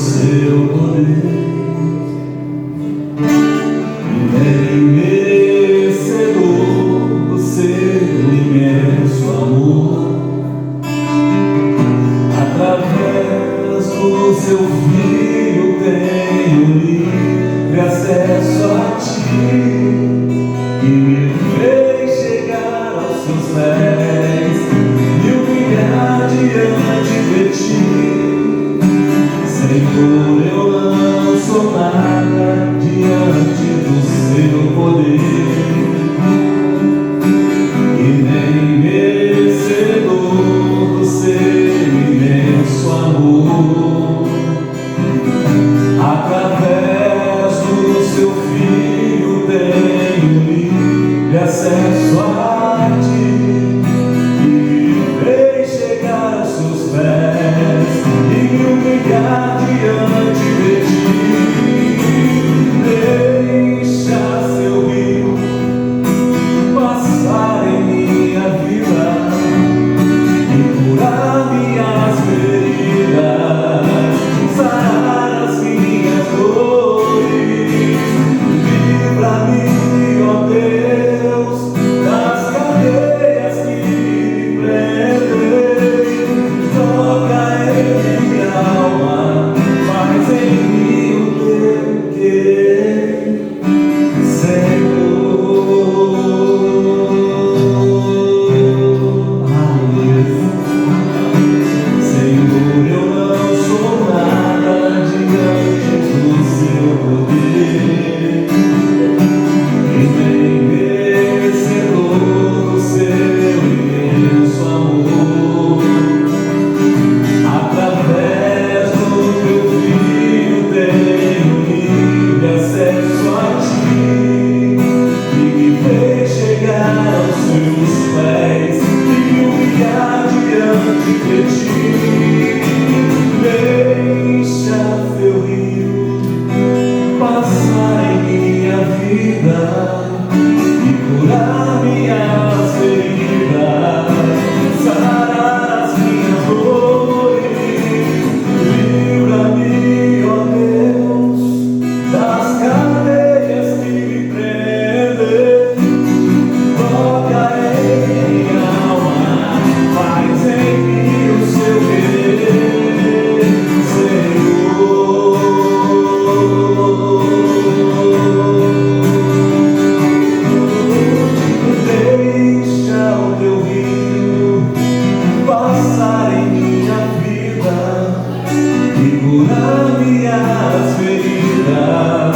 seu poder, e nem merecedor do seu imenso amor. Através do seu Filho tenho livre acesso a ti, e me fez chegar aos seus pés e humilhar diante de ti. Senhor, eu não sou nada diante do seu poder, e nem merecedor do seu imenso amor. Através do seu Filho tenho livre acesso a ti, e me fez chegar aos seus pés e me humilhar diante de ti. Deixa seu rio passar em minha vida e curar minhas feridas, sarar as minhas dores. Livra-me, ó Deus, das cadeias que me prendem. Toca em minha alma, faz em mim o teu querer, Senhor. Aleluia. Senhor, eu não sou nada diante do seu poder, e nem merecedor do seu imenso amor. Através do teu Filho tenho livre acesso a ti, e me fez chegar aos seus pés e me humilhar diante de ti. Deixa teu rio passar em minha vida e curar minhas feridas, sarar as minhas dores. Livra-me, ó Deus, das cadeias que me prendem. Toca em minha alma, faz em mim o seu querer, Senhor. Deixa o teu rio passar em minha vida e curar minhas feridas,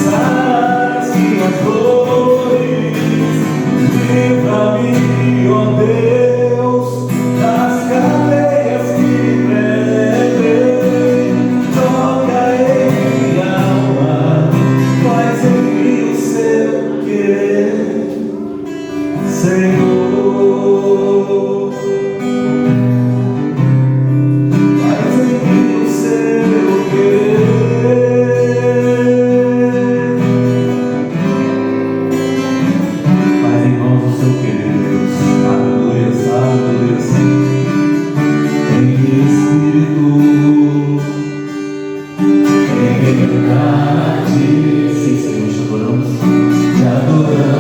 sarar as minhas dores. Livra-me, ó Deus, das cadeias que me prendem. Toca em minha alma, faz em mim o seu querer, Senhor. Faz em mim o seu querer. Faz em nós o seu querer, Deus. Aleluia, aleluia. Em espírito, em verdade, sim, Senhor, te adoramos, te adoramos.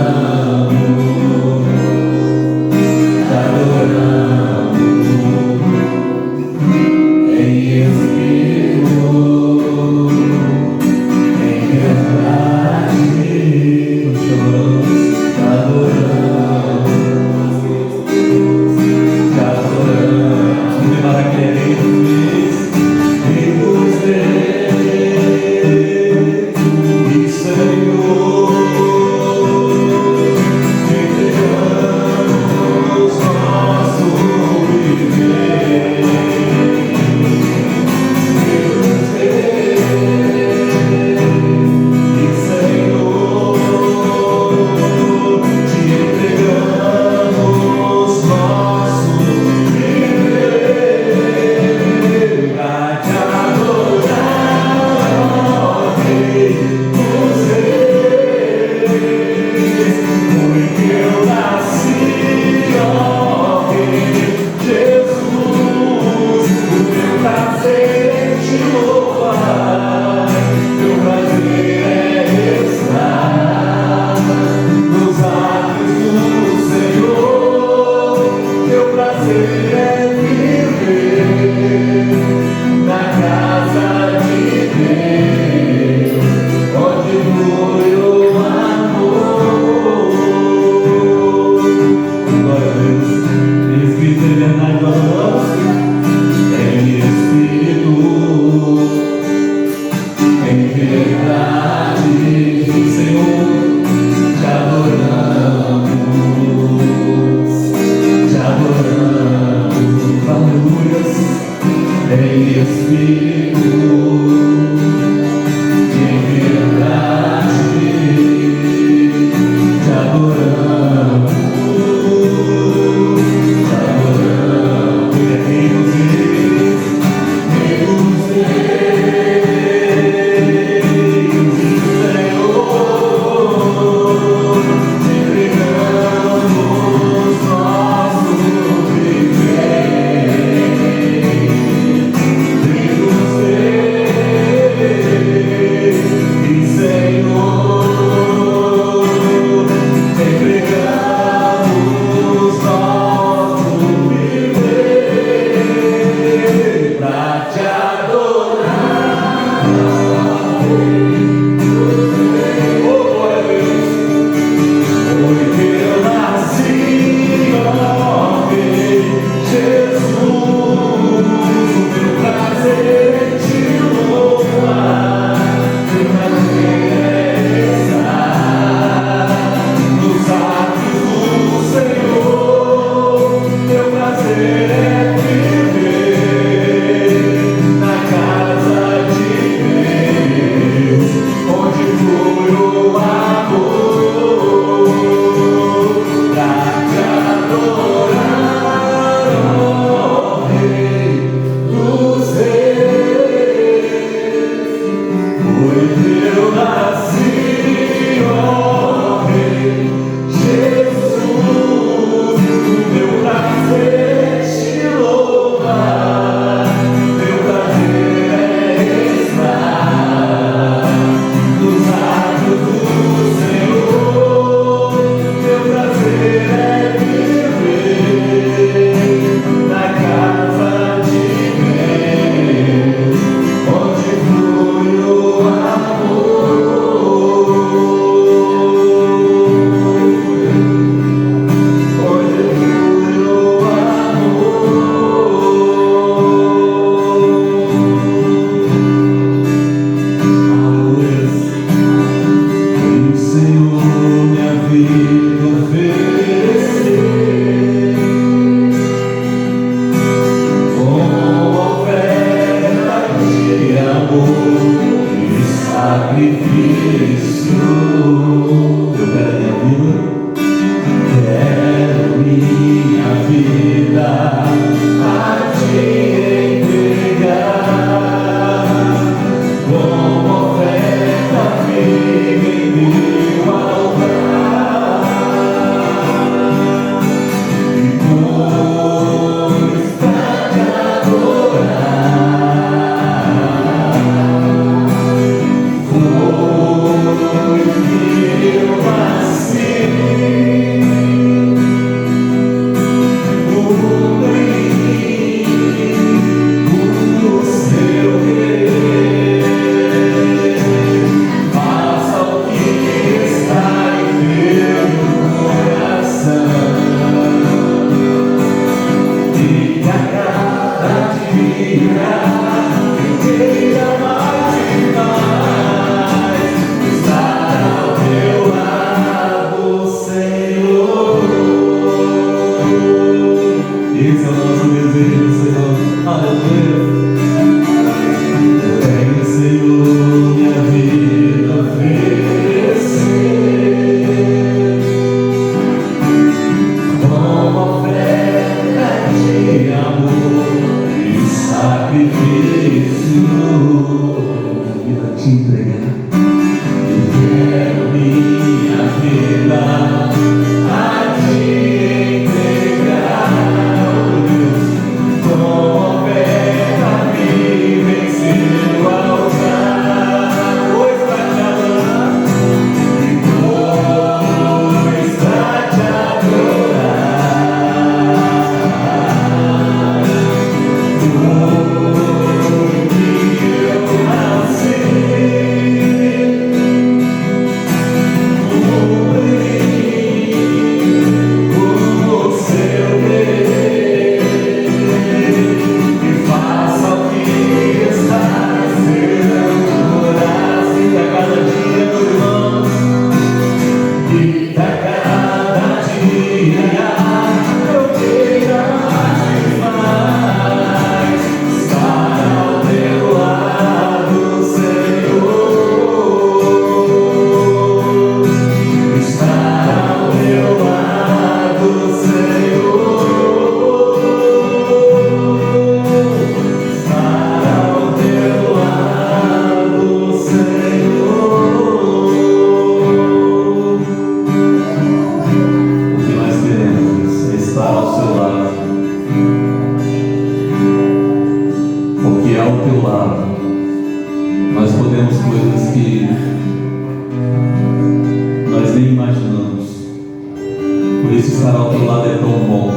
Cristo estar ao teu lado é tão bom.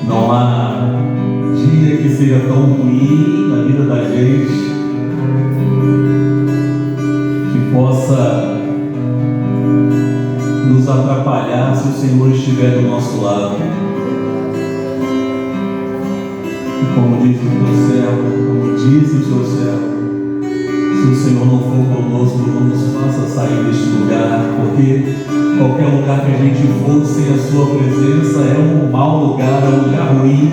Não há dia que seja tão ruim na vida da gente que possa nos atrapalhar se o Senhor estiver do nosso lado. E como diz o seu servo, se o Senhor não for conosco, não nos faça sair deste lugar, porque qualquer lugar que a gente for sem a sua presença é um mau lugar, é um lugar ruim.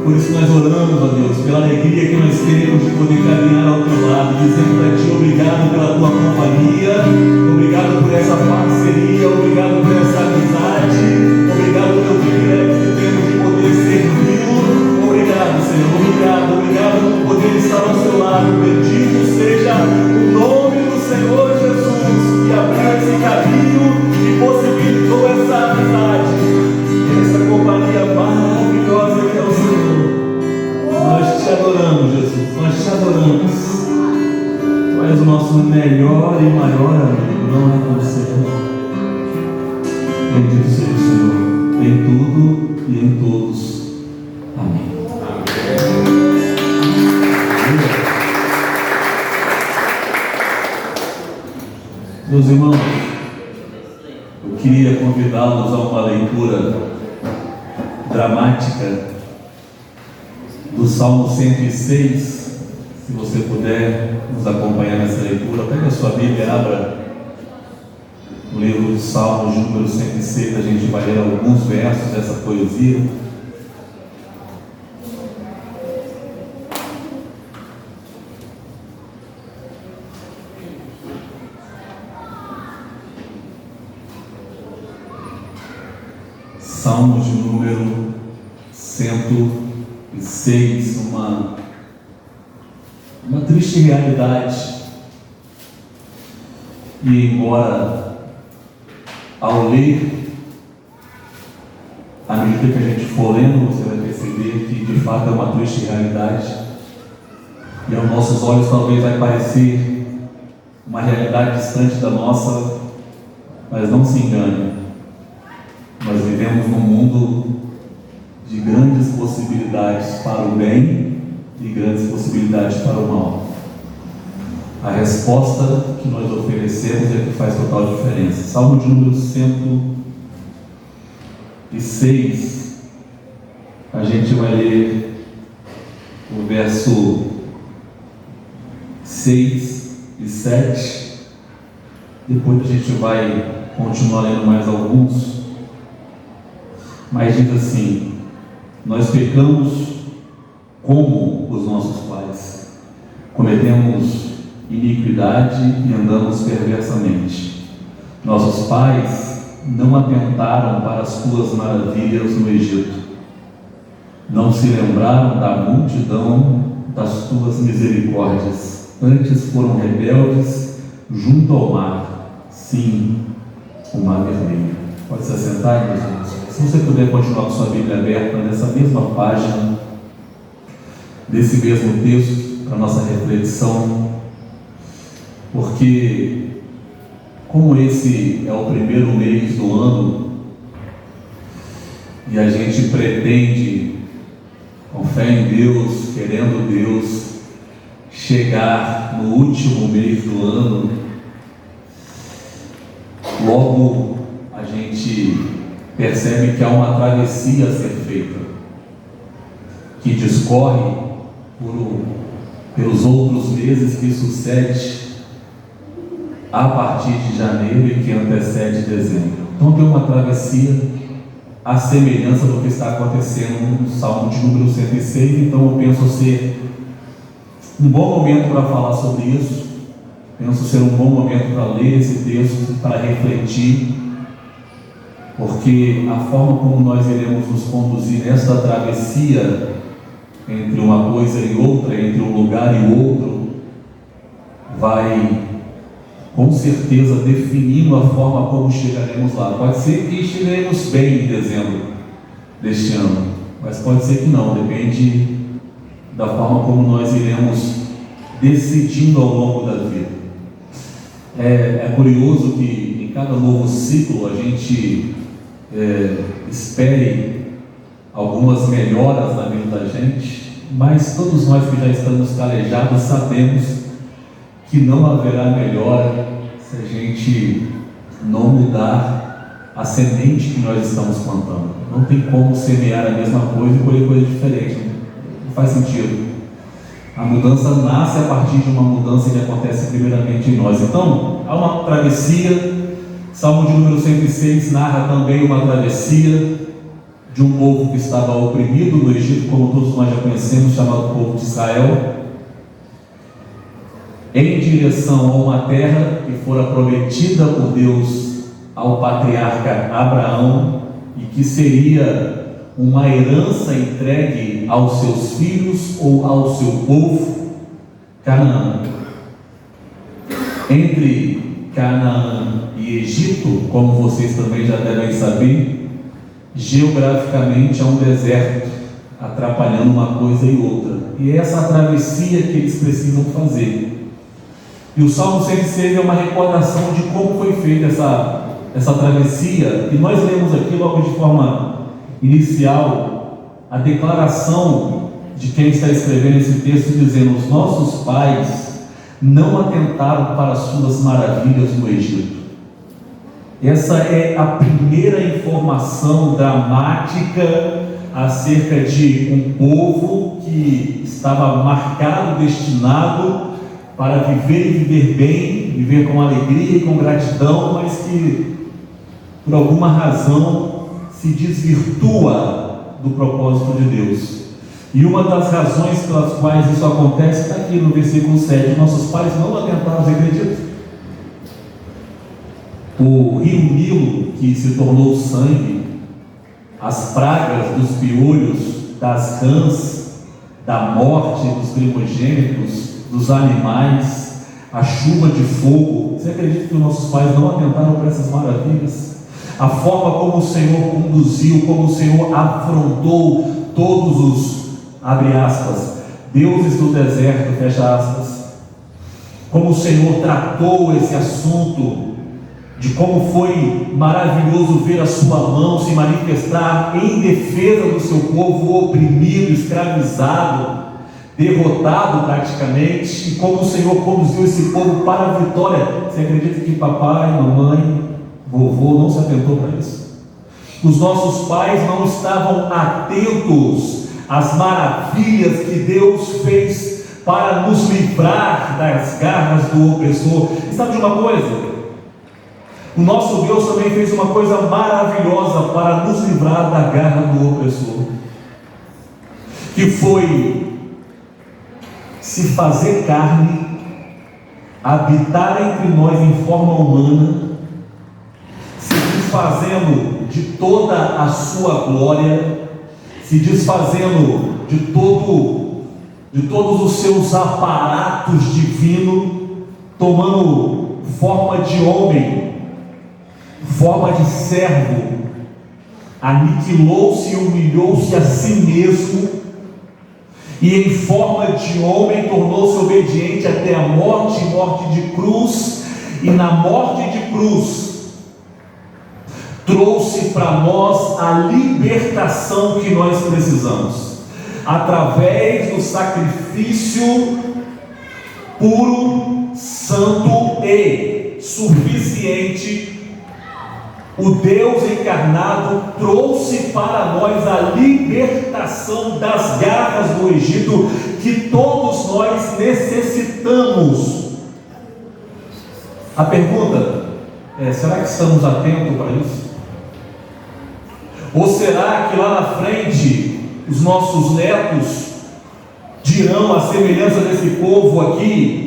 Por isso nós oramos, ó Deus, pela alegria que nós temos de poder caminhar ao teu lado, dizendo para ti obrigado pela tua companhia, obrigado por essa parceria, obrigado por essa amizade, obrigado pelo privilégio que temos de poder servi-lo. Obrigado, Senhor, obrigado por poder estar ao seu lado. Bendito seja o nome do Senhor Jesus, que abriu esse caminho e possibilitou essa amizade, essa companhia maravilhosa que é o Senhor. Nós te adoramos, Jesus, nós te adoramos. Tu és o nosso melhor e maior amigo, não é como Senhor. Bendito seja o Senhor, em tudo e em todos. Amém. Meus irmãos, eu queria convidá-los a uma leitura dramática do Salmo 106. Se você puder nos acompanhar nessa leitura, pegue a sua Bíblia e abra o livro dos Salmos, número 106. A gente vai ler alguns versos dessa poesia. Salmos de número 106, uma triste realidade. E embora ao ler, à medida que a gente for lendo, você vai perceber que de fato é uma triste realidade, e aos nossos olhos talvez vai parecer uma realidade distante da nossa, mas não se engane. Nós vivemos num mundo de grandes possibilidades para o bem e grandes possibilidades para o mal. A resposta que nós oferecemos é que faz total diferença. Salmo de número 106, a gente vai ler o verso 6 e 7, depois a gente vai continuar lendo mais alguns. Mas diz assim: nós pecamos como os nossos pais, cometemos iniquidade e andamos perversamente. Nossos pais não atentaram para as tuas maravilhas no Egito, não se lembraram da multidão das tuas misericórdias, antes foram rebeldes junto ao mar, sim, o mar vermelho. Pode se assentar, meus irmãos. Se você puder continuar com sua Bíblia aberta nessa mesma página, desse mesmo texto, para a nossa reflexão, porque como esse é o primeiro mês do ano, e a gente pretende, com fé em Deus, querendo Deus, chegar no último mês do ano, logo a gente percebe que há uma travessia a ser feita, que discorre pelos outros meses que sucede a partir de janeiro e que antecede dezembro. Então tem uma travessia à semelhança do que está acontecendo no Salmo de número 106. Então eu penso ser um bom momento para falar sobre isso, penso ser um bom momento para ler esse texto, para refletir, porque a forma como nós iremos nos conduzir nesta travessia entre uma coisa e outra, entre um lugar e outro, vai com certeza definindo a forma como chegaremos lá. Pode ser que chegaremos bem em dezembro deste ano, mas pode ser que não, depende da forma como nós iremos decidindo ao longo da vida. É curioso que em cada novo ciclo a gente espere algumas melhoras na vida da gente, mas todos nós que já estamos calejados sabemos que não haverá melhora se a gente não mudar a semente que nós estamos plantando. Não tem como semear a mesma coisa e colher coisa diferente, não faz sentido. A mudança nasce a partir de uma mudança que acontece primeiramente em nós. Então, há uma travessia. Salmo de número 106 narra também uma travessia de um povo que estava oprimido no Egito, como todos nós já conhecemos, chamado povo de Israel, em direção a uma terra que fora prometida por Deus ao patriarca Abraão e que seria uma herança entregue aos seus filhos ou ao seu povo, Canaã. Entre Canaã e Egito, como vocês também já devem saber, geograficamente é um deserto, atrapalhando uma coisa e outra. E é essa travessia que eles precisam fazer. E o Salmo 106 é uma recordação de como foi feita essa travessia, e nós lemos aqui logo de forma inicial a declaração de quem está escrevendo esse texto, dizendo: os nossos pais não atentaram para as suas maravilhas no Egito. Essa é a primeira informação dramática acerca de um povo que estava marcado, destinado para viver e viver bem, viver com alegria e com gratidão, mas que por alguma razão se desvirtua do propósito de Deus. E uma das razões pelas quais isso acontece está aqui no versículo 7. Nossos pais não atentaram, você acredita? O rio Nilo, que se tornou sangue, as pragas dos piolhos, das rãs, da morte dos primogênitos, dos animais, a chuva de fogo. Você acredita que os nossos pais não atentaram para essas maravilhas? A forma como o Senhor conduziu, como o Senhor afrontou todos os, abre aspas, deuses do deserto, fecha aspas, como o Senhor tratou esse assunto, de como foi maravilhoso ver a sua mão se manifestar em defesa do seu povo oprimido, escravizado, derrotado praticamente, e como o Senhor conduziu esse povo para a vitória. Você acredita que papai, mamãe, vovô não se atentou para isso? Os nossos pais não estavam atentos às maravilhas que Deus fez para nos livrar das garras do opressor. E sabe de uma coisa? O nosso Deus também fez uma coisa maravilhosa para nos livrar da garra do opressor, que foi se fazer carne, habitar entre nós em forma humana, se desfazendo de toda a sua glória, se desfazendo de todos os seus aparatos divinos, tomando forma de homem, forma de servo, aniquilou-se e humilhou-se a si mesmo, e em forma de homem tornou-se obediente até a morte, morte de cruz, e na morte de cruz trouxe para nós a libertação que nós precisamos, através do sacrifício puro, santo e suficiente. O Deus encarnado trouxe para nós a libertação das garras do Egito, que todos nós necessitamos. A pergunta é: será que estamos atentos para isso? Ou será que lá na frente os nossos netos dirão a semelhança desse povo aqui?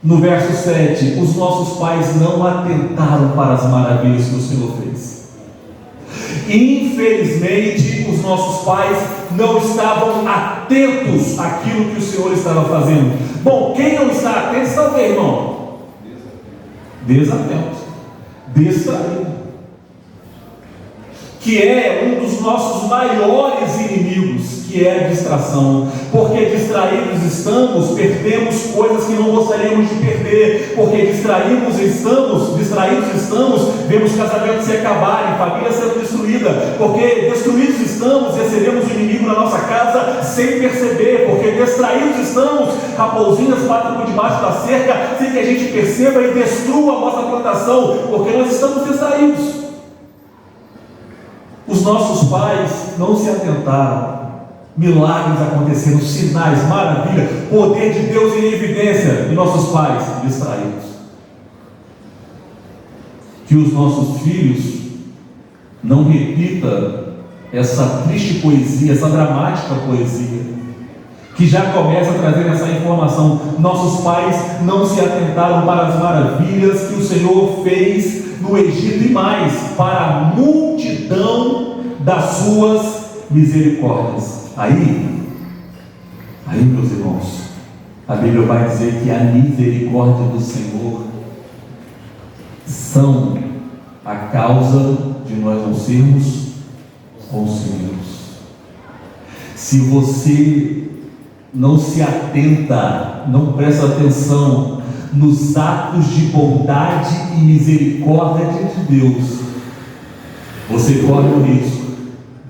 No verso 7, os nossos pais não atentaram para as maravilhas que o Senhor fez. Infelizmente, os nossos pais não estavam atentos àquilo que o Senhor estava fazendo. Bom, quem não está atento está o quê, irmão? Desatento, distraído. que é um dos nossos maiores inimigos, que é a distração. Porque distraídos estamos, perdemos coisas que não gostaríamos de perder. Porque distraídos estamos, vemos casamentos se acabarem, família sendo destruída. Porque destruídos estamos, recebemos o inimigo na nossa casa sem perceber. Porque distraídos estamos, raposinhas batem por debaixo da cerca sem que a gente perceba e destrua a nossa plantação, porque nós estamos distraídos. Os nossos pais não se atentaram, milagres aconteceram, sinais, maravilha, poder de Deus em evidência, e nossos pais distraídos. Que os nossos filhos não repitam essa triste poesia, essa dramática poesia, que já começa a trazer essa informação. Nossos pais não se atentaram para as maravilhas que o Senhor fez no Egito e mais, para a multidão das suas misericórdias. Aí, meus irmãos, a Bíblia vai dizer que a misericórdia do Senhor são a causa de nós não sermos consumidos. Se você não se atenta, não presta atenção nos atos de bondade e misericórdia de Deus, você corre o risco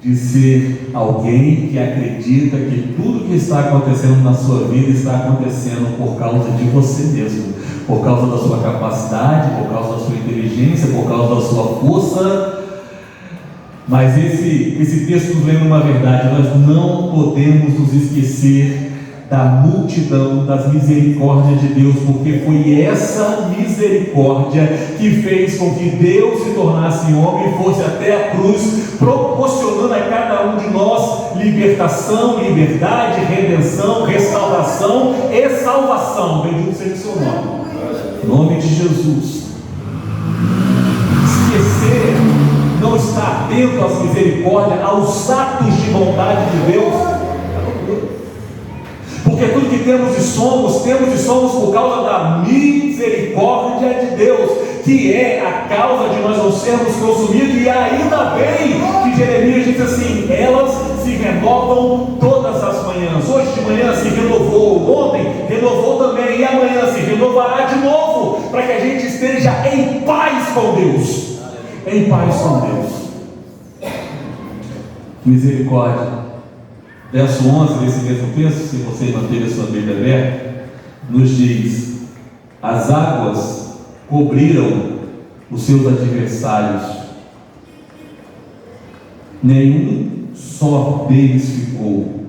de ser alguém que acredita que tudo que está acontecendo na sua vida está acontecendo por causa de você mesmo, por causa da sua capacidade, por causa da sua inteligência, por causa da sua força. Mas esse texto nos lembra uma verdade: nós não podemos nos esquecer da multidão das misericórdias de Deus, porque foi essa misericórdia que fez com que Deus se tornasse homem e fosse até a cruz, proporcionando a cada um de nós libertação, liberdade, redenção, restauração e salvação. Bendito seja o seu nome, em nome de Jesus. Esquecer, não estar atento às misericórdias, aos atos de bondade de Deus, porque tudo que temos e somos por causa da misericórdia de Deus, que é a causa de nós não sermos consumidos. E ainda bem que Jeremias diz assim: elas se renovam todas as manhãs. Hoje de manhã se renovou, ontem renovou também, e amanhã se renovará de novo, para que a gente esteja em paz com Deus. Em paz com Deus. Misericórdia. Verso 11 desse mesmo texto, se você manter a sua Bíblia aberta, nos diz: as águas cobriram os seus adversários, nenhum só deles ficou.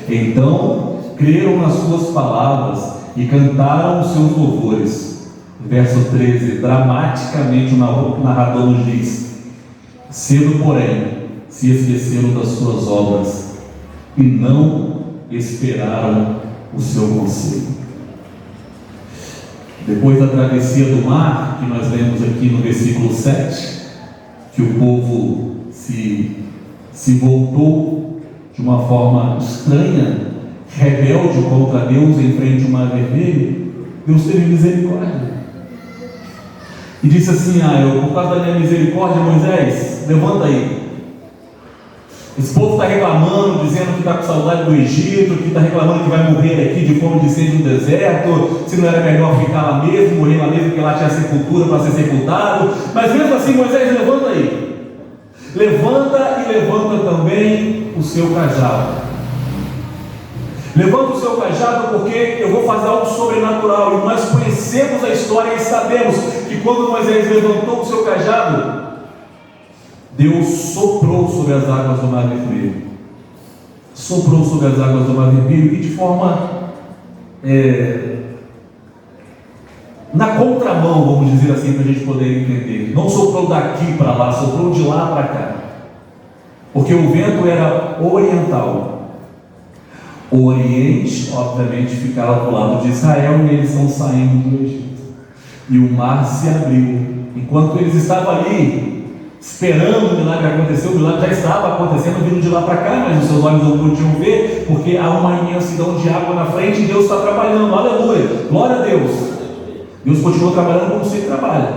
Então creram nas suas palavras e cantaram os seus louvores. Verso 13, dramaticamente o narrador nos diz: cedo, porém, se esqueceram das suas obras e não esperaram o seu conselho. Depois da travessia do mar, que nós lemos aqui no versículo 7, que o povo se voltou de uma forma estranha, rebelde contra Deus em frente ao mar vermelho, Deus teve misericórdia e disse assim: por causa da minha misericórdia, Moisés, levanta aí. Esse povo está reclamando, dizendo que está com saudade do Egito, que está reclamando que vai morrer aqui de fome de sede no deserto, se não era melhor ficar lá mesmo, morrer lá mesmo, porque lá tinha sepultura para ser sepultado. Mas mesmo assim, Moisés, levanta aí. Levanta e levanta também o seu cajado. Levanta o seu cajado, porque eu vou fazer algo sobrenatural. E nós conhecemos a história e sabemos que quando Moisés levantou o seu cajado, Deus soprou sobre as águas do mar vermelho. Soprou sobre as águas do mar vermelho e de forma na contramão, vamos dizer assim, para a gente poder entender. Não soprou daqui para lá, soprou de lá para cá, porque o vento era oriental. O Oriente, obviamente, ficava do lado de Israel e eles estão saindo do Egito. E o mar se abriu. Enquanto eles estavam ali esperando o milagre acontecer, o milagre já estava acontecendo, vindo de lá para cá, mas os seus olhos não podiam ver, porque há uma imensidão de água na frente e Deus está trabalhando. Aleluia, glória a Deus. Deus continua trabalhando como sempre trabalha.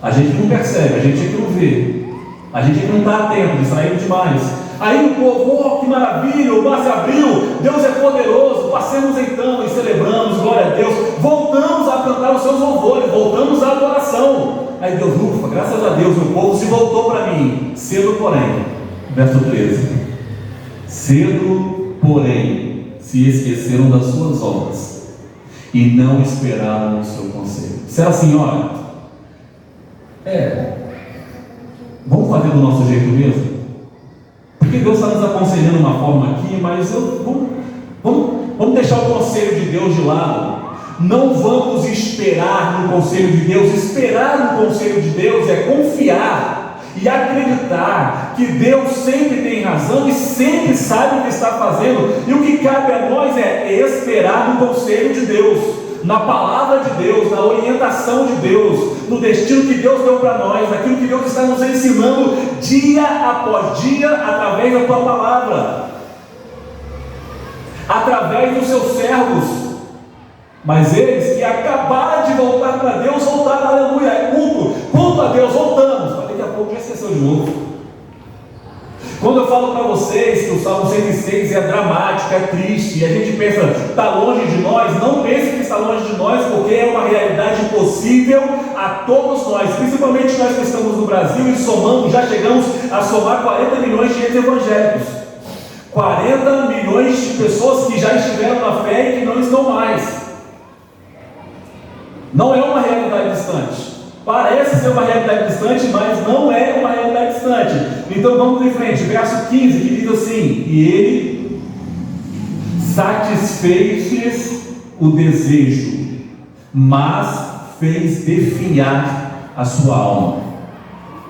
A gente não percebe, a gente é que não vê. A gente não está atento, distraído demais. Aí o povo, oh, que maravilha, o mar se abriu, Deus é poderoso, passemos então e celebramos, glória a Deus, voltamos a cantar os seus louvores, voltamos à adoração. Aí Deus, ufa, graças a Deus, o povo se voltou para mim. Cedo, porém, verso 13: cedo, porém, se esqueceram das suas obras e não esperaram o seu conselho. Será assim, olha, vamos fazer do nosso jeito mesmo? Porque Deus está nos aconselhando uma forma aqui, mas vamos deixar o conselho de Deus de lado. Não vamos esperar no conselho de Deus. Esperar no conselho de Deus é confiar e acreditar que Deus sempre tem razão e sempre sabe o que está fazendo, e o que cabe a nós é esperar no conselho de Deus, na palavra de Deus, na orientação de Deus, no destino que Deus deu para nós, naquilo que Deus está nos ensinando dia após dia, através da tua palavra, através dos seus servos. Mas eles que acabaram de voltar para Deus, voltaram, aleluia, é culto a Deus, voltamos. Mas daqui a pouco já esqueceu de novo. Quando eu falo para vocês que o Salmo 106 é dramático, é triste, e a gente pensa, está longe de nós, não pense que está longe de nós, porque é uma realidade impossível a todos nós, principalmente nós que estamos no Brasil e somamos, já chegamos a somar 40 milhões de evangélicos, 40 milhões de pessoas que já estiveram na fé e que não estão mais. Não é uma realidade distante. Parece ser uma realidade distante, mas não é uma realidade distante. Então vamos em frente, verso 15, que diz assim: e ele satisfez o desejo, mas fez definhar a sua alma.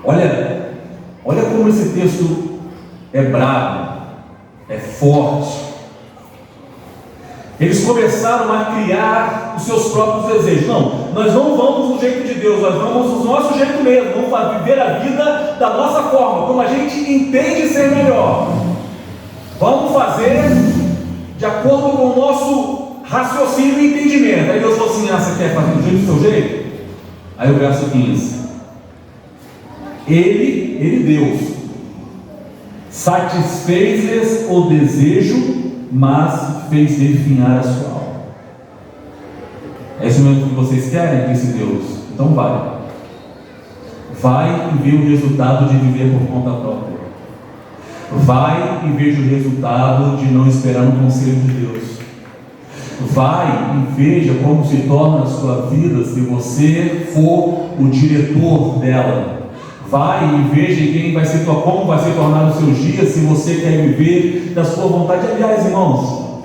Olha como esse texto é bravo, é forte. Eles começaram a criar os seus próprios desejos. Não, nós não vamos do jeito de Deus, nós vamos do nosso jeito mesmo, vamos viver a vida da nossa forma, como a gente entende ser melhor. Vamos fazer de acordo com o nosso raciocínio e entendimento. Aí Deus falou assim: você quer fazer do seu jeito? Aí o verso 15: Ele Deus, satisfez-lhes o desejo, mas fez definhar a sua alma. É isso mesmo que vocês querem, disse Deus? Então vai e vê o resultado de viver por conta própria. Vai e veja o resultado de não esperar no conselho de Deus. Vai e veja como se torna a sua vida se você for o diretor dela. Vai e veja como vai se tornar os seus dias se você quer viver da sua vontade. Aliás, irmãos,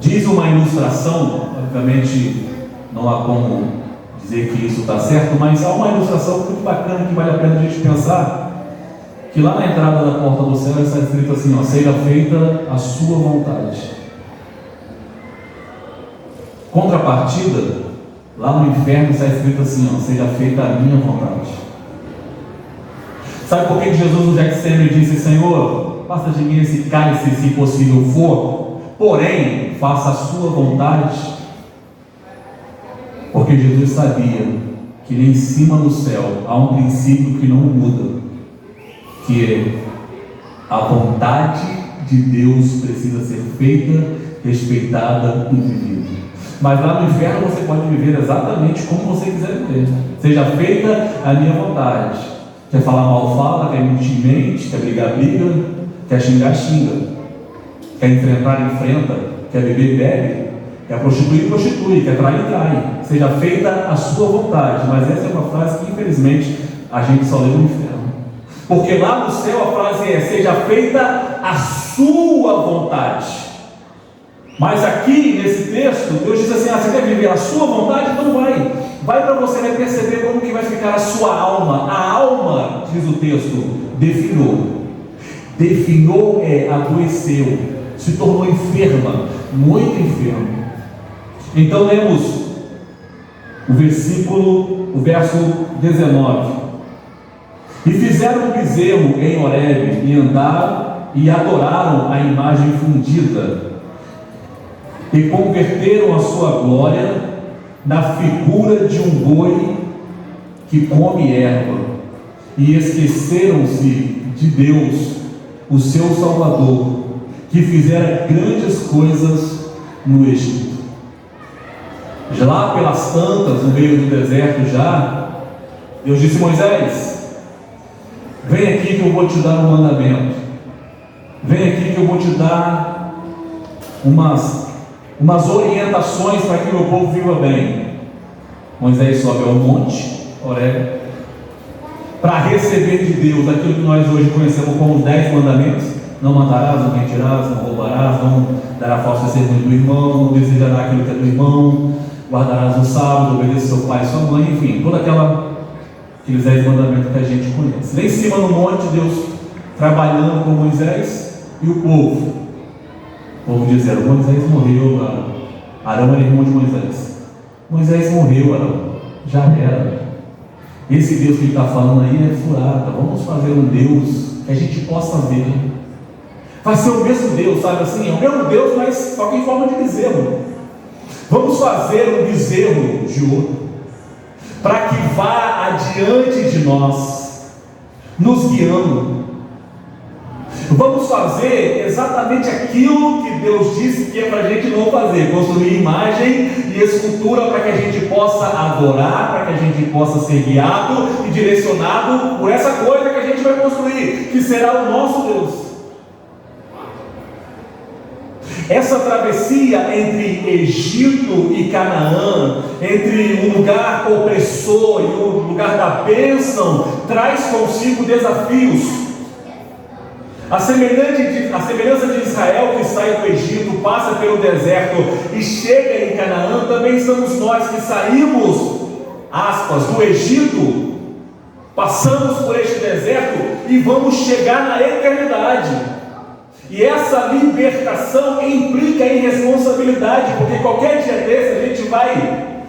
diz uma ilustração, obviamente não há como dizer que isso está certo, mas há uma ilustração muito bacana que vale a pena a gente pensar, que lá na entrada da porta do céu está escrito assim: seja feita a sua vontade. Contrapartida, lá no inferno está escrito assim: seja feita a minha vontade. Sabe por que Jesus no Getsemane disse: Senhor, passa de mim esse cálice, se possível for, porém, faça a sua vontade? Porque Jesus sabia que lá em cima do céu há um princípio que não muda, que é a vontade de Deus precisa ser feita, respeitada e vivida. Mas lá no inferno você pode viver exatamente como você quiser viver. Seja feita a minha vontade. Quer falar mal, fala. Quer mentir, mente. Quer brigar, briga. Quer xingar, xinga. Quer enfrentar, enfrenta. Quer beber, bebe. Quer prostituir, prostitui. Quer trair, trai. Seja feita a sua vontade. Mas essa é uma frase que infelizmente a gente só lê no inferno. Porque lá no céu a frase é: seja feita a sua vontade. Mas aqui nesse texto Deus diz assim: você quer viver a sua vontade? Então vai para você, vai perceber como que vai ficar a sua alma. A alma, diz o texto, definhou adoeceu, se tornou enferma, muito enferma. Então lemos o verso 19: e fizeram um bezerro em Horebe, e andaram e adoraram a imagem fundida, e converteram a sua glória na figura de um boi que come erva. e esqueceram-se de Deus, o seu Salvador, que fizera grandes coisas no Egito. Já lá pelas tantas, no meio do deserto já, Deus disse: Moisés, vem aqui que eu vou te dar um mandamento, vem aqui que eu vou te dar umas orientações para que o meu povo viva bem. Moisés sobe ao monte Horebe para receber de Deus aquilo que nós hoje conhecemos como os 10 mandamentos: não matarás, não mentirás, não roubarás, não darás falso testemunho do irmão, não desejarás aquilo que é do irmão, guardarás o sábado, obedeça seu pai e sua mãe, enfim, aqueles 10 mandamentos que a gente conhece. Lá em cima no monte, Deus trabalhando com Moisés e o povo. O povo dizendo: Moisés morreu, Arão era irmão de Moisés. Moisés morreu, Arão, já era. Esse Deus que ele está falando aí é furada. Vamos fazer um Deus que a gente possa ver. Vai ser o mesmo Deus, sabe assim? É o mesmo Deus, mas só que em forma de bezerro. Vamos fazer um bezerro de ouro, para que vá adiante de nós, nos guiando. Vamos fazer exatamente aquilo que Deus disse que é para a gente não fazer: construir imagem e escultura para que a gente possa adorar, para que a gente possa ser guiado e direcionado por essa coisa que a gente vai construir, que será o nosso Deus. Essa travessia entre Egito e Canaã, entre o lugar opressor e o lugar da bênção, traz consigo desafios. A semelhança de Israel que sai do Egito, passa pelo deserto e chega em Canaã, também estamos nós que saímos, aspas, do Egito, passamos por este deserto e vamos chegar na eternidade. E essa libertação implica em responsabilidade, porque qualquer dia desse a gente vai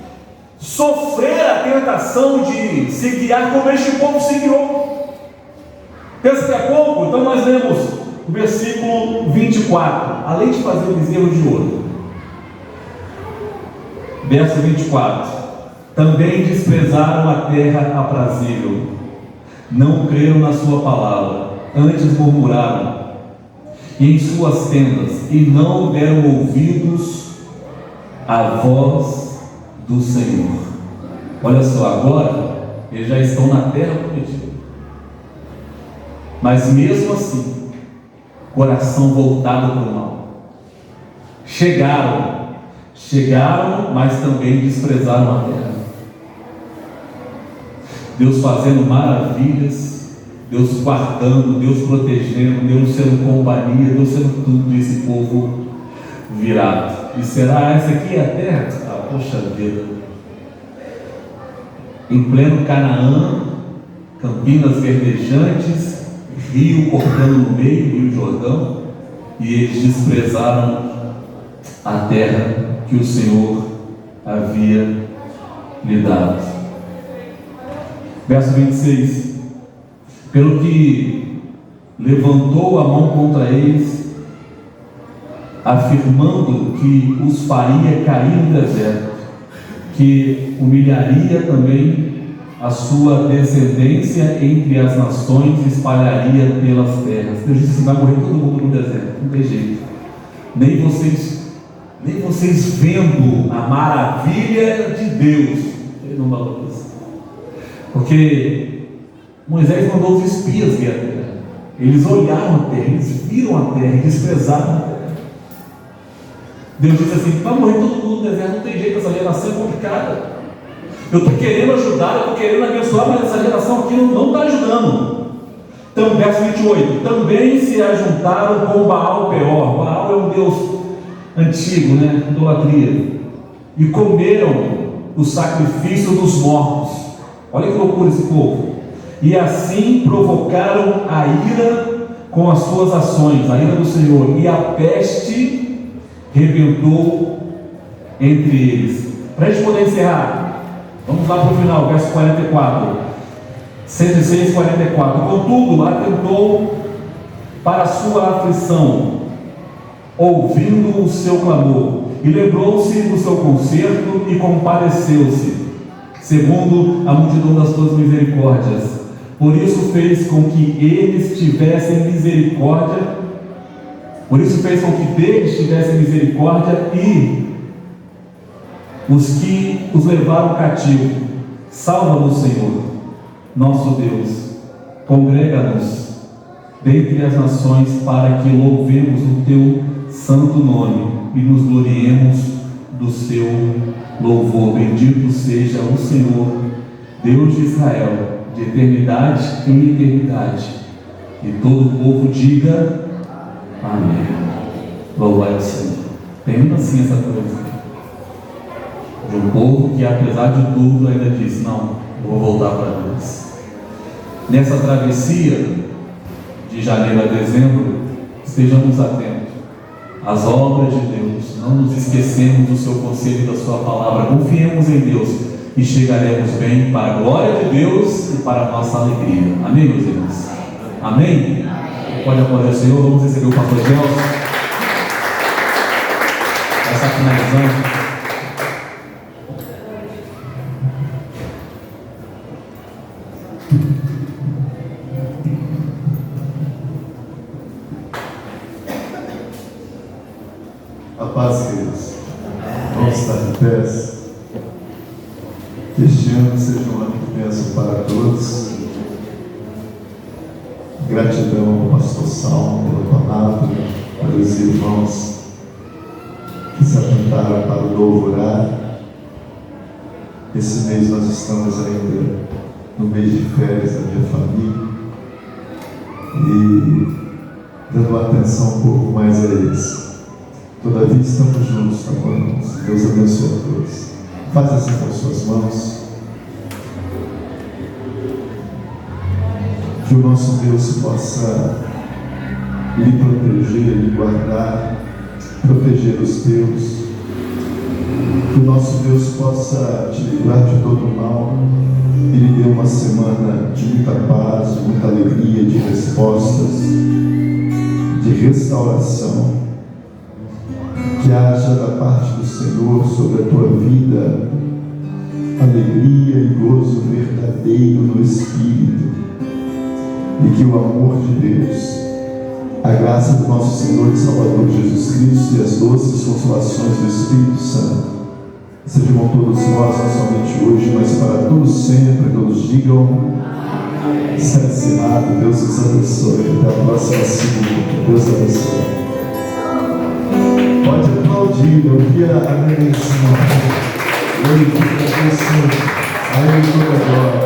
sofrer a tentação de se guiar como este povo se guiou. Pensa que é pouco? Então nós lemos o versículo 24: além de fazer o bezerro de ouro, verso 24: também desprezaram a terra aprazível, não creram na sua palavra, antes murmuraram em suas tendas, e não deram ouvidos à voz do Senhor. Olha só, agora eles já estão na terra prometida, mas mesmo assim, coração voltado para o mal. Chegaram, mas também desprezaram a terra. Deus fazendo maravilhas, Deus guardando, Deus protegendo, Deus sendo companhia, Deus sendo tudo desse povo virado. E será essa aqui a terra? Ah, poxa vida! Em pleno Canaã, campinas verdejantes, rio cortando no meio, Rio Jordão, e eles desprezaram a terra que o Senhor havia lhe dado. Verso 26: pelo que levantou a mão contra eles, afirmando que os faria cair no deserto, que humilharia também a sua descendência entre as nações e espalharia pelas terras. Deus disse assim: vai morrer todo mundo no deserto, não tem jeito. Nem vocês vendo a maravilha de Deus, ele não valoriza. Porque Moisés mandou os espias ver a terra. Eles olharam a terra, eles viram a terra e desprezaram a terra. Deus disse assim: vai morrer todo mundo no deserto, não tem jeito, essa geração é complicada. Eu estou querendo ajudar, eu estou querendo abençoar, mas essa geração aqui não está ajudando. Então, verso 28: também se ajuntaram com Baal Peor. Baal é um deus antigo, idolatria. E comeram o sacrifício dos mortos. Olha que loucura esse povo. E assim provocaram a ira com as suas ações, a ira do Senhor, e a peste rebentou entre eles. Para a gente poder encerrar, vamos lá para o final, verso 44, 106, 44. Contudo, atentou para a sua aflição, ouvindo o seu clamor, e lembrou-se do seu conserto e compadeceu-se, segundo a multidão das suas misericórdias. Por isso fez com que eles tivessem misericórdia, por isso fez com que deles tivessem misericórdia e os que os levaram cativo. Salva-nos, Senhor, nosso Deus, congrega-nos dentre as nações para que louvemos o teu santo nome e nos gloriemos do seu louvor. Bendito seja o Senhor, Deus de Israel, de eternidade em eternidade. E todo o povo diga amém. Louvai ao Senhor. Tem assim essa coisa de um povo que, apesar de tudo, ainda diz: não, vou voltar para Deus. Nessa travessia de janeiro a dezembro, estejamos atentos às obras de Deus, não nos esquecemos do seu conselho e da sua palavra, confiemos em Deus e chegaremos bem para a glória de Deus e para a nossa alegria. Amém, meus irmãos? Amém? Pode aplaudir o Senhor. Vamos receber o pastor Gelson. Vai estar finalizando. A paz, queridos. Vamos estar de pé. Que este ano seja um ano de bênção para todos. Gratidão ao pastor Salmo pela palavra, para os irmãos que se atentaram para o novo horário. Esse mês nós estamos ainda no mês de férias da minha família e dando atenção um pouco mais a eles. Todavia estamos juntos, tá bom, irmãos? Deus abençoe a todos. Faz assim com as suas mãos. Que o nosso Deus possa lhe proteger, lhe guardar, proteger os teus. Que o nosso Deus possa te livrar de todo o mal e lhe dê uma semana de muita paz, de muita alegria, de respostas, de restauração. Que haja da parte do Senhor sobre a tua vida alegria e gozo verdadeiro no Espírito, e que o amor de Deus, a graça do nosso Senhor e Salvador Jesus Cristo e as doces consolações do Espírito Santo sejam com todos nós, não somente hoje, mas para todos sempre. Todos digam está ensinado. Deus os abençoe. Até a próxima segunda. Deus abençoe. Pode aplaudir, eu via a Senhor. Glorifica a Deus, a Ele toda glória.